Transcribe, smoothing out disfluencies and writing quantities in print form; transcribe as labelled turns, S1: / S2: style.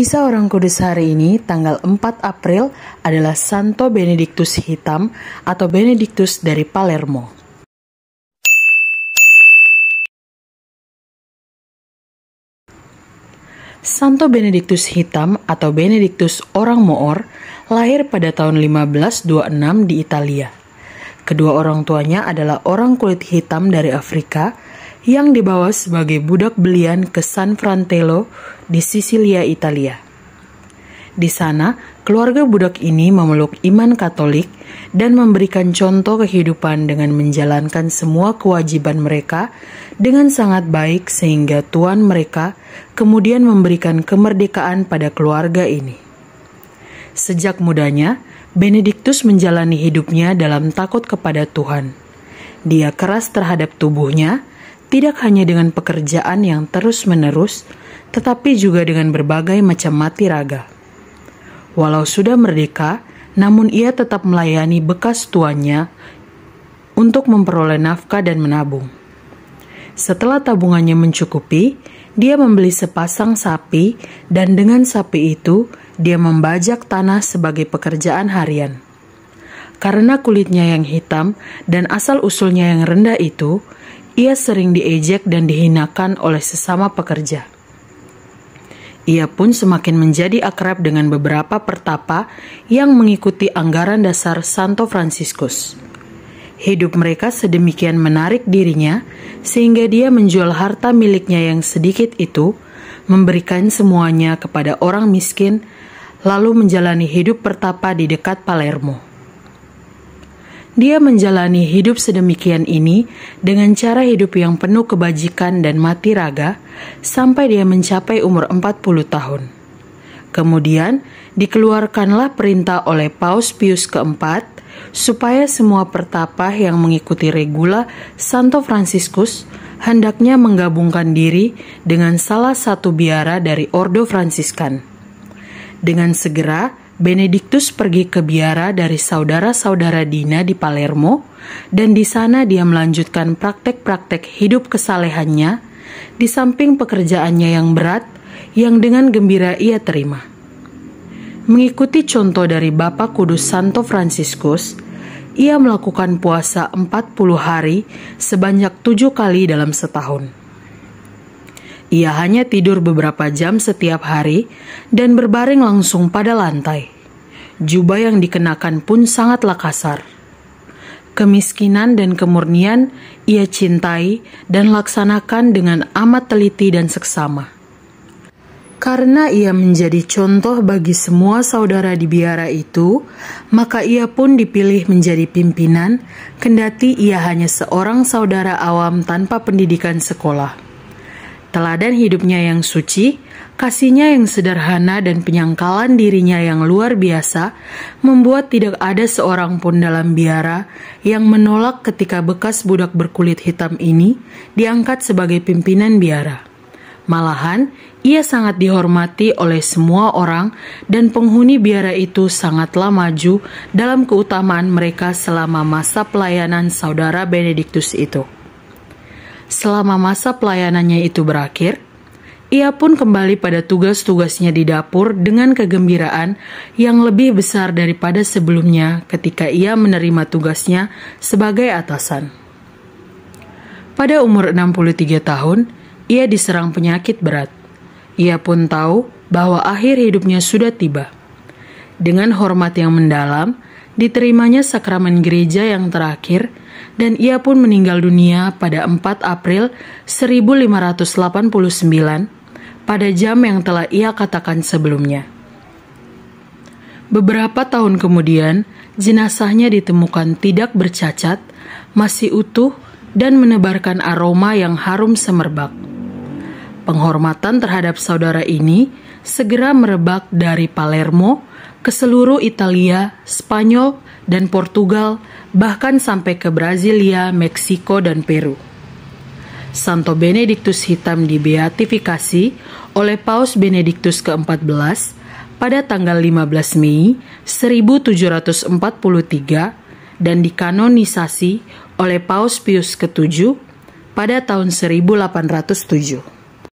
S1: Kisah Orang Kudus hari ini, tanggal 4 April, adalah Santo Benediktus Hitam atau Benediktus dari Palermo. Santo Benediktus Hitam atau Benediktus orang Moor lahir pada tahun 1526 di Italia. Kedua orang tuanya adalah orang kulit hitam dari Afrika yang dibawa sebagai budak belian ke San Fratello di Sisilia, Italia. Di sana, keluarga budak ini memeluk iman Katolik dan memberikan contoh kehidupan dengan menjalankan semua kewajiban mereka dengan sangat baik sehingga Tuhan mereka kemudian memberikan kemerdekaan pada keluarga ini. Sejak mudanya, Benediktus menjalani hidupnya dalam takut kepada Tuhan. Dia keras terhadap tubuhnya, tidak hanya dengan pekerjaan yang terus-menerus, tetapi juga dengan berbagai macam mati raga. Walau sudah merdeka, namun ia tetap melayani bekas tuannya untuk memperoleh nafkah dan menabung. Setelah tabungannya mencukupi, dia membeli sepasang sapi dan dengan sapi itu, dia membajak tanah sebagai pekerjaan harian. Karena kulitnya yang hitam dan asal-usulnya yang rendah itu, ia sering diejek dan dihinakan oleh sesama pekerja. Ia pun semakin menjadi akrab dengan beberapa pertapa yang mengikuti anggaran dasar Santo Fransiskus. Hidup mereka sedemikian menarik dirinya, sehingga dia menjual harta miliknya yang sedikit itu, memberikan semuanya kepada orang miskin, lalu menjalani hidup pertapa di dekat Palermo. Dia menjalani hidup sedemikian ini dengan cara hidup yang penuh kebajikan dan mati raga sampai dia mencapai umur 40 tahun. Kemudian dikeluarkanlah perintah oleh Paus Pius keempat supaya semua pertapa yang mengikuti regula Santo Fransiskus hendaknya menggabungkan diri dengan salah satu biara dari Ordo Fransiskan. Dengan segera, Benediktus pergi ke biara dari saudara-saudara Dina di Palermo, dan di sana dia melanjutkan praktek-praktek hidup kesalehannya, di samping pekerjaannya yang berat, yang dengan gembira ia terima. Mengikuti contoh dari Bapa Kudus Santo Fransiskus, ia melakukan puasa 40 hari sebanyak 7 kali dalam setahun. Ia hanya tidur beberapa jam setiap hari dan berbaring langsung pada lantai. Jubah yang dikenakan pun sangatlah kasar. Kemiskinan dan kemurnian ia cintai dan laksanakan dengan amat teliti dan seksama. Karena ia menjadi contoh bagi semua saudara di biara itu, maka ia pun dipilih menjadi pimpinan, kendati ia hanya seorang saudara awam tanpa pendidikan sekolah. Teladan hidupnya yang suci, kasihnya yang sederhana dan penyangkalan dirinya yang luar biasa membuat tidak ada seorang pun dalam biara yang menolak ketika bekas budak berkulit hitam ini diangkat sebagai pimpinan biara. Malahan, ia sangat dihormati oleh semua orang dan penghuni biara itu sangatlah maju dalam keutamaan mereka selama masa pelayanan saudara Benediktus itu. Selama masa pelayanannya itu berakhir, ia pun kembali pada tugas-tugasnya di dapur dengan kegembiraan yang lebih besar daripada sebelumnya ketika ia menerima tugasnya sebagai atasan. Pada umur 63 tahun, ia diserang penyakit berat. Ia pun tahu bahwa akhir hidupnya sudah tiba. Dengan hormat yang mendalam, diterimanya sakramen gereja yang terakhir, dan ia pun meninggal dunia pada 4 April 1589 pada jam yang telah ia katakan sebelumnya. Beberapa tahun kemudian, jenazahnya ditemukan tidak bercacat, masih utuh, dan menebarkan aroma yang harum semerbak. Penghormatan terhadap saudara ini segera merebak dari Palermo ke seluruh Italia, Spanyol, dan Portugal, bahkan sampai ke Brasilia, Meksiko, dan Peru. Santo Benediktus Hitam dibeatifikasi oleh Paus Benediktus ke-14 pada tanggal 15 Mei 1743 dan dikanonisasi oleh Paus Pius ke-7 pada tahun 1807.